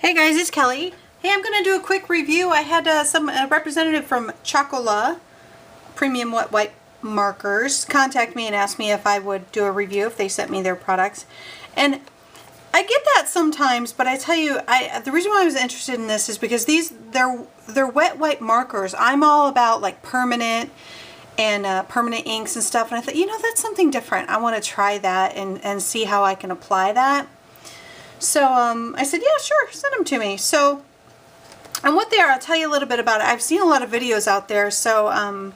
Hey guys, it's Kelly. Hey, I'm going to do a quick review. I had a representative from Chalkola Premium Wet Wipe Markers contact me and ask me if I would do a review if they sent me their products. And I get that sometimes, but I tell you, the reason why I was interested in this is because they're wet wipe markers. I'm all about like permanent and permanent inks and stuff, and I thought, you know, that's something different. I want to try that and see how I can apply that. So I said, yeah, sure, send them to me. So, and what they are, I'll tell you a little bit about it. I've seen a lot of videos out there. So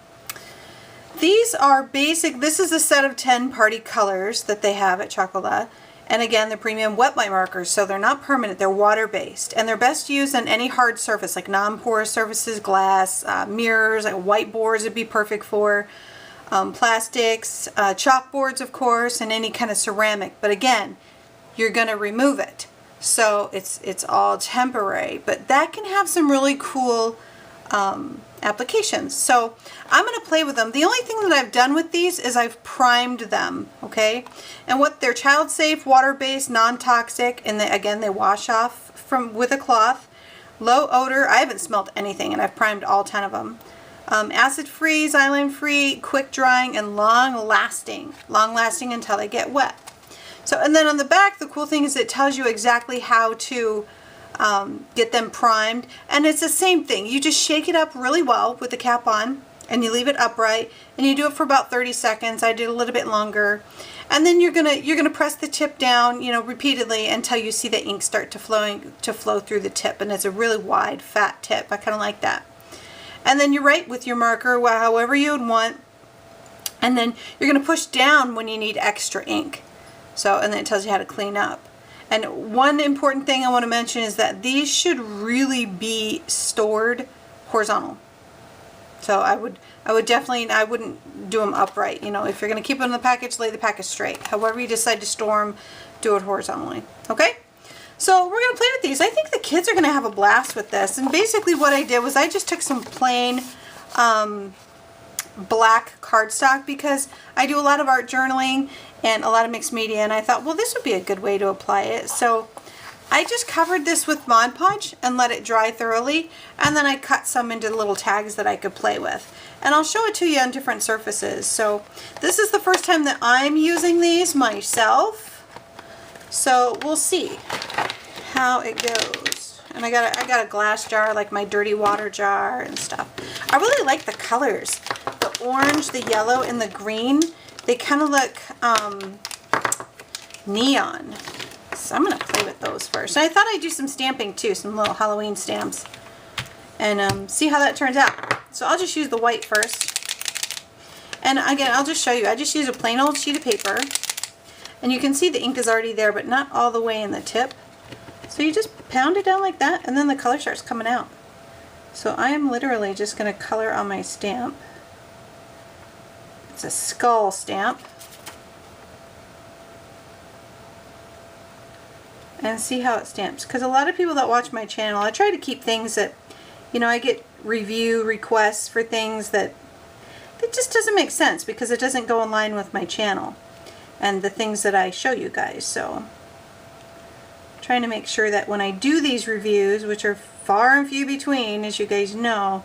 these are basic. This is a set of 10 party colors that they have at Chalkola. And again, they're premium wet wipe markers, so they're not permanent. They're water-based, and they're best used on any hard surface, like non-porous surfaces, glass, mirrors, like whiteboards would be perfect for, plastics, chalkboards, of course, and any kind of ceramic. But again, you're going to remove it, so it's all temporary, but that can have some really cool applications. So I'm going to play with them. The only thing that I've done with these is I've primed them, okay? And what they're child safe, water-based, non-toxic, and again they wash off with a cloth, low odor. I haven't smelled anything, and I've primed all 10 of them. Acid-free, xylene-free, quick drying, and long-lasting until they get wet. So, and then on the back, the cool thing is it tells you exactly how to get them primed, and it's the same thing. You just shake it up really well with the cap on, and you leave it upright, and you do it for about 30 seconds. I did a little bit longer, and then you're gonna press the tip down, you know, repeatedly until you see the ink start to flow through the tip, and it's a really wide, fat tip. I kind of like that. And then you write with your marker however you would want, and then you're gonna push down when you need extra ink. So, and then it tells you how to clean up. And one important thing I want to mention is that these should really be stored horizontal. So I would definitely, I wouldn't do them upright. You know, if you're going to keep them in the package, lay the package straight. However you decide to store them, do it horizontally. Okay? So we're going to play with these. I think the kids are going to have a blast with this. And basically what I did was I just took some plain black cardstock, because I do a lot of art journaling and a lot of mixed media, and I thought, well, this would be a good way to apply it. So I just covered this with Mod Podge and let it dry thoroughly, and then I cut some into little tags that I could play with, and I'll show it to you on different surfaces. So this is the first time that I'm using these myself, so we'll see how it goes. And I got a glass jar, like my dirty water jar and stuff. I really like the colors. The orange, the yellow, and the green, they kind of look neon. So I'm going to play with those first. And I thought I'd do some stamping too, some little Halloween stamps. And see how that turns out. So I'll just use the white first. And again, I'll just show you. I just use a plain old sheet of paper. And you can see the ink is already there, but not all the way in the tip. So you just pound it down like that, and then the color starts coming out. So I am literally just going to color on my stamp. It's a skull stamp. And see how it stamps. Because a lot of people that watch my channel, I try to keep things that, you know, I get review requests for things that just doesn't make sense, because it doesn't go in line with my channel and the things that I show you guys. So trying to make sure that when I do these reviews, which are far and few between, as you guys know,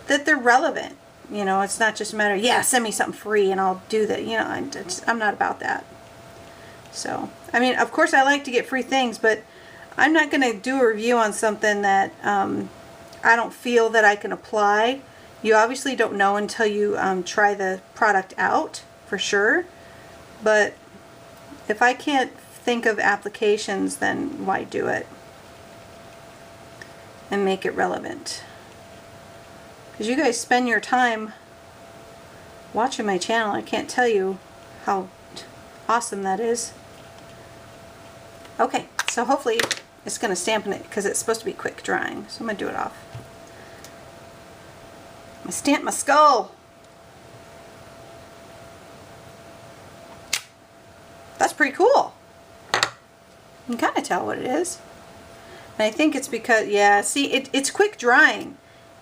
that they're relevant. You know, it's not just a matter of, yeah, send me something free and I'll do that. You know, I'm not about that. So, I mean, of course I like to get free things, but I'm not going to do a review on something that I don't feel that I can apply. You obviously don't know until you try the product out, for sure. But if I can't think of applications, then why do it and make it relevant? Because you guys spend your time watching my channel. I can't tell you how awesome that is. Okay, so hopefully it's going to stamp in it, because it's supposed to be quick drying. So I'm going to do it off. I'm going to stamp my skull. That's pretty cool. You can kind of tell what it is. And I think it's because, yeah, see, it's quick drying.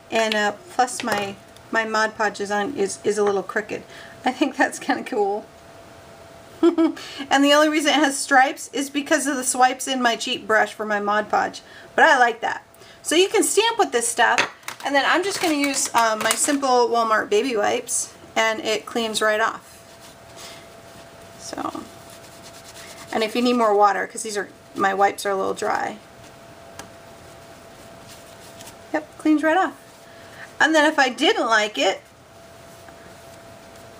And plus my Mod Podge is a little crooked. I think that's kind of cool. And the only reason it has stripes is because of the swipes in my cheap brush for my Mod Podge. But I like that. So you can stamp with this stuff. And then I'm just going to use my simple Walmart baby wipes. And it cleans right off. So, and if you need more water, because my wipes are a little dry. Yep, cleans right off. And then if I didn't like it,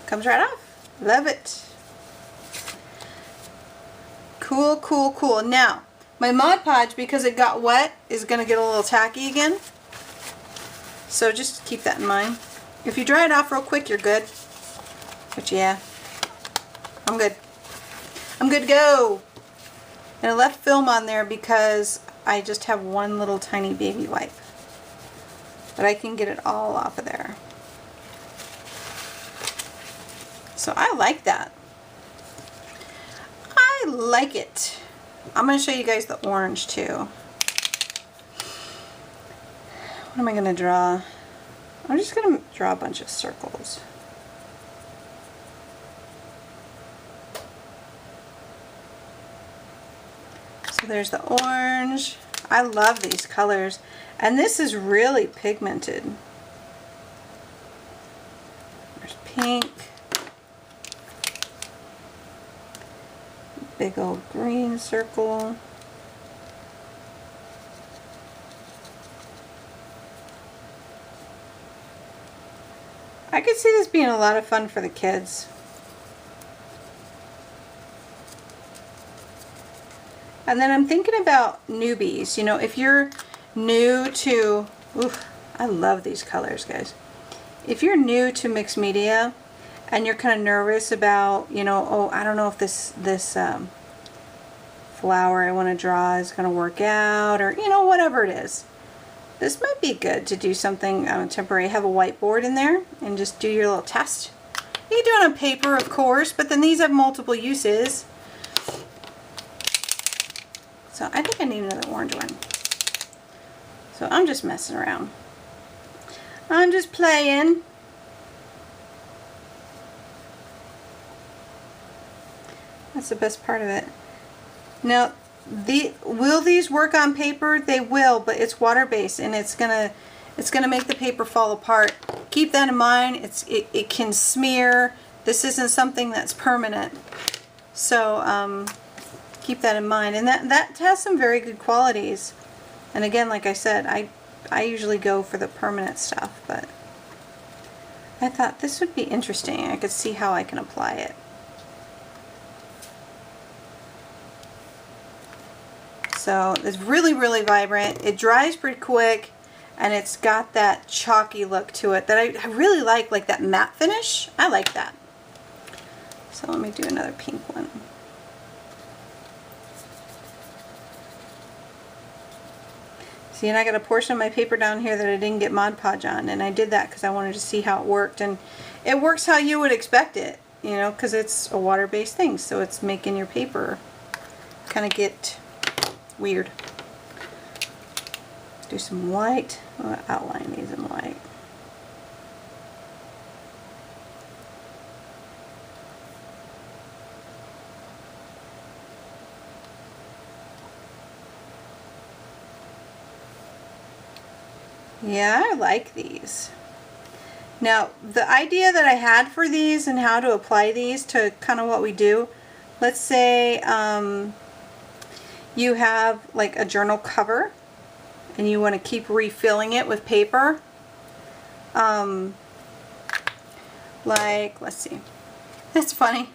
comes right off. Love it. Cool, cool, cool. Now, my Mod Podge, because it got wet, is going to get a little tacky again. So just keep that in mind. If you dry it off real quick, you're good. But yeah, I'm good. I'm good to go. And I left film on there because I just have one little tiny baby wipe. But I can get it all off of there. So I like that. I like it. I'm going to show you guys the orange too. What am I going to draw? I'm just going to draw a bunch of circles. So there's the orange. I love these colors. And this is really pigmented. There's pink. Big old green circle. I could see this being a lot of fun for the kids. And then I'm thinking about newbies. You know, if you're new to, oof, I love these colors, guys. If you're new to mixed media and you're kind of nervous about, you know, oh, I don't know if this flower I want to draw is going to work out, or, you know, whatever it is. This might be good to do something temporary. Have a whiteboard in there and just do your little test. You can do it on paper, of course, but then these have multiple uses. So I think I need another orange one. So I'm just messing around. I'm just playing. That's the best part of it. Now, will these work on paper? They will, but it's water-based and it's gonna make the paper fall apart. Keep that in mind. It can smear. This isn't something that's permanent. So keep that in mind. And that has some very good qualities. And again, like I said, I usually go for the permanent stuff, but I thought this would be interesting. I could see how I can apply it. So it's really, really vibrant. It dries pretty quick, and it's got that chalky look to it that I really like that matte finish. I like that. So let me do another pink one. See, and I got a portion of my paper down here that I didn't get Mod Podge on, and I did that because I wanted to see how it worked, and it works how you would expect it, you know, because it's a water-based thing, so it's making your paper kind of get weird. Do some white. I'll outline these in white. Yeah, I like these. Now, the idea that I had for these and how to apply these to kind of what we do, let's say you have like a journal cover and you want to keep refilling it with paper. Like, let's see. That's funny.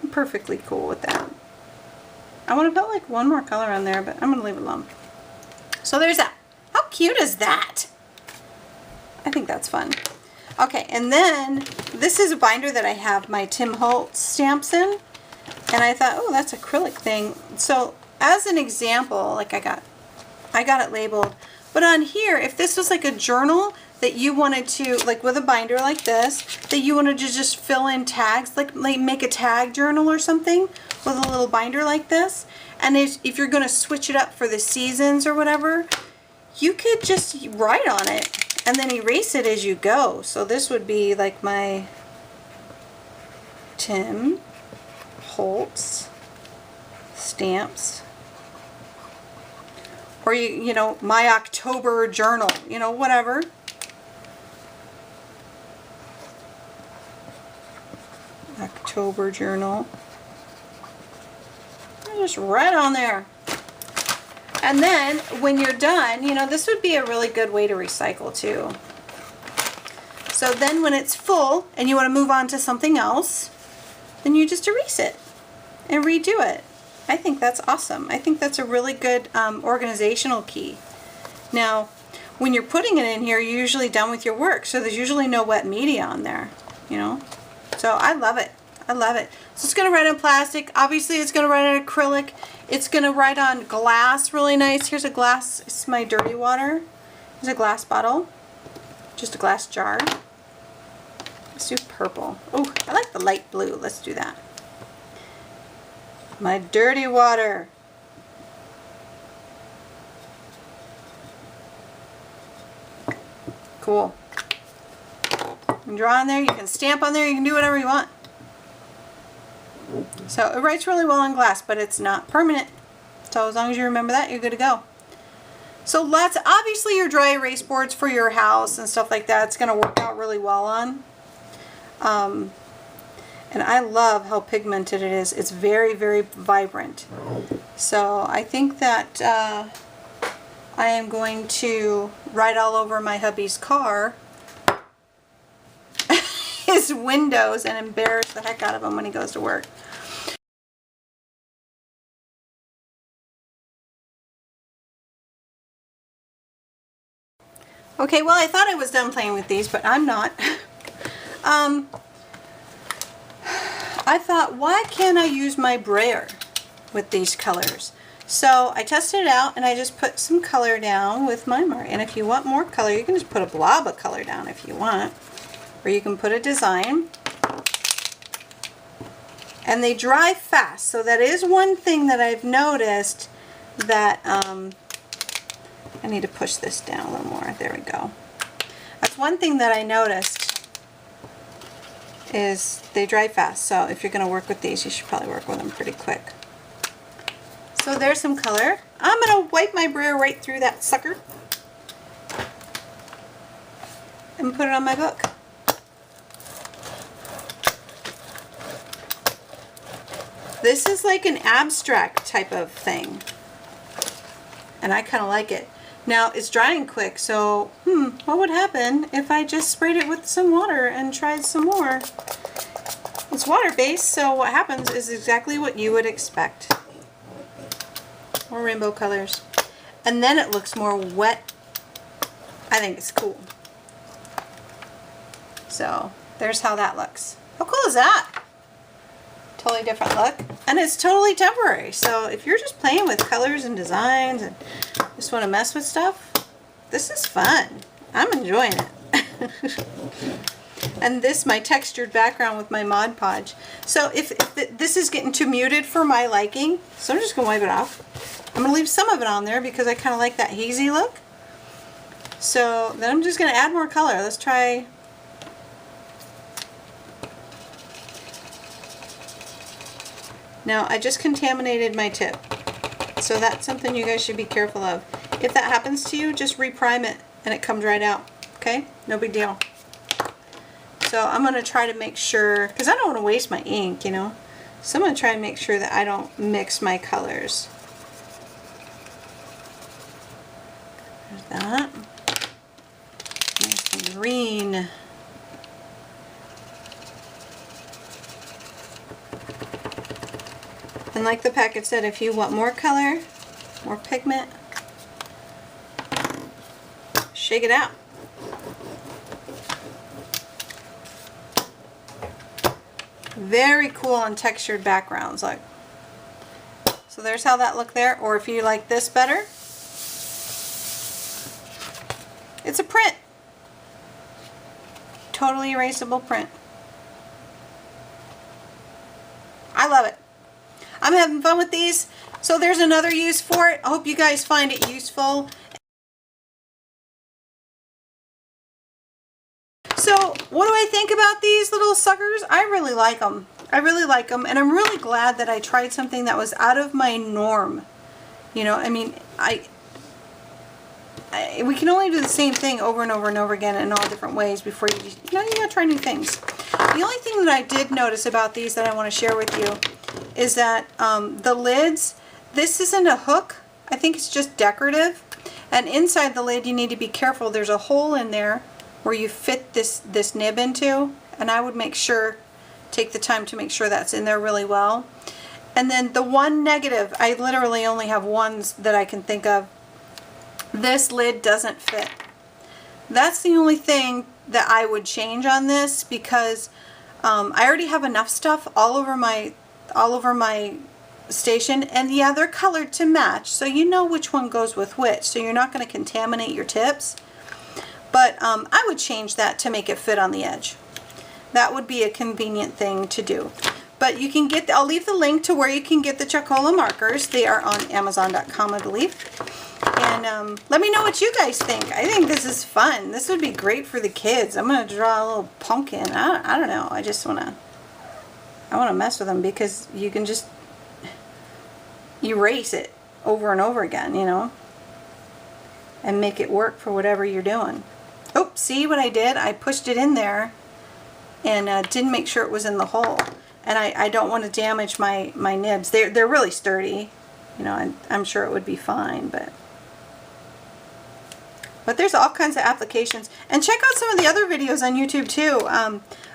I'm perfectly cool with that. I want to put like one more color on there, but I'm going to leave it alone. So there's that. How cute is that? I think that's fun. Okay, and then this is a binder that I have my Tim Holtz stamps in. And I thought, oh, that's acrylic thing. So as an example, like I got it labeled. But on here, if this was like a journal that you wanted to, like with a binder like this, that you wanted to just fill in tags, like make a tag journal or something with a little binder like this. And if you're going to switch it up for the seasons or whatever, you could just write on it and then erase it as you go. So this would be like my Tim Holtz stamps. Or you know, my October journal, you know, whatever. October journal. Just right on there. And then when you're done, you know, this would be a really good way to recycle too. So then when it's full and you want to move on to something else, then you just erase it and redo it. I think that's awesome. I think that's a really good organizational key. Now, when you're putting it in here, you're usually done with your work, so there's usually no wet media on there, you know. So I love it. I love it. So it's going to write on plastic. Obviously, it's going to write on acrylic. It's going to write on glass really nice. Here's a glass. It's my dirty water. Here's a glass bottle. Just a glass jar. Let's do purple. Oh, I like the light blue. Let's do that. My dirty water. Cool. You can draw on there, you can stamp on there, you can do whatever you want. So it writes really well on glass, but it's not permanent. So as long as you remember that, you're good to go. So obviously your dry erase boards for your house and stuff like that, it's going to work out really well on. And I love how pigmented it is. It's very, very vibrant. So I think that I am going to write all over my hubby's car, his windows, and embarrass the heck out of him when he goes to work. Okay, well, I thought I was done playing with these, but I'm not. I thought, why can't I use my brayer with these colors? So I tested it out and I just put some color down with my marker. And if you want more color, you can just put a blob of color down if you want. Or you can put a design. And they dry fast. So that is one thing that I've noticed that I need to push this down a little more. There we go. That's one thing that I noticed is they dry fast. So if you're going to work with these, you should probably work with them pretty quick. So there's some color. I'm going to wipe my brayer right through that sucker and put it on my book. This is like an abstract type of thing, and I kind of like it. Now it's drying quick, so what would happen if I just sprayed it with some water and tried some more? It's water-based, so what happens is exactly what you would expect. More rainbow colors. And then it looks more wet. I think it's cool. So there's how that looks. How cool is that? Totally different look. And it's totally temporary. So if you're just playing with colors and designs and just want to mess with stuff, this is fun. I'm enjoying it. And this, my textured background with my Mod Podge. So if this is getting too muted for my liking, so I'm just going to wipe it off. I'm going to leave some of it on there because I kind of like that hazy look. So then I'm just going to add more color. Let's try. Now I just contaminated my tip. So that's something you guys should be careful of. If that happens to you, just reprime it and it comes right out. Okay? No big deal. So I'm going to try to make sure, because I don't want to waste my ink, you know. So I'm going to try and make sure that I don't mix my colors. There's that. There's the green. And like the packet said, if you want more color, more pigment, shake it out. Very cool on textured backgrounds. Like, so there's how that looked there. Or if you like this better, it's a print. Totally erasable print. I love it. I'm having fun with these. So there's another use for it. I hope you guys find it useful. So what do I think about these little suckers? I really like them. I really like them, and I'm really glad that I tried something that was out of my norm. You know, I mean, we can only do the same thing over and over and over again in all different ways before you gotta try new things. The only thing that I did notice about these that I want to share with you is that the lids, this isn't a hook. I think it's just decorative. And inside the lid, you need to be careful. There's a hole in there where you fit this nib into, and I would make sure, take the time to make sure that's in there really well. And then the one negative, I literally only have ones that I can think of. This lid doesn't fit. That's the only thing that I would change on this, because I already have enough stuff all over my station, and yeah, they're colored to match, so you know which one goes with which, so you're not going to contaminate your tips. But I would change that to make it fit on the edge. That would be a convenient thing to do. But you can get, I'll leave the link to where you can get the Chalkola markers. They are on Amazon.com, I believe. And let me know what you guys think. I think this is fun. This would be great for the kids. I'm going to draw a little pumpkin. I don't know. I want to mess with them, because you can just erase it over and over again, you know, and make it work for whatever you're doing. Oh, see what I did? I pushed it in there and didn't make sure it was in the hole. And I don't want to damage my nibs. They're really sturdy, you know, and I'm sure it would be fine, but there's all kinds of applications. And check out some of the other videos on YouTube too.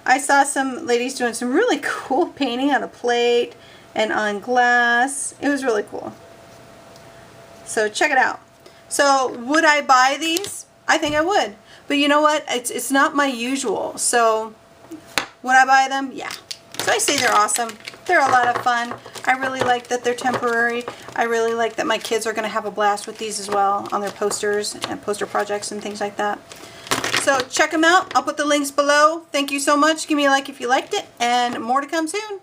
I saw some ladies doing some really cool painting on a plate and on glass. It was really cool. So check it out. So would I buy these? I think I would. But you know what? It's not my usual. So would I buy them? Yeah. So I say they're awesome. They're a lot of fun. I really like that they're temporary. I really like that my kids are going to have a blast with these as well on their posters and poster projects and things like that. So check them out. I'll put the links below. Thank you so much. Give me a like if you liked it, and more to come soon.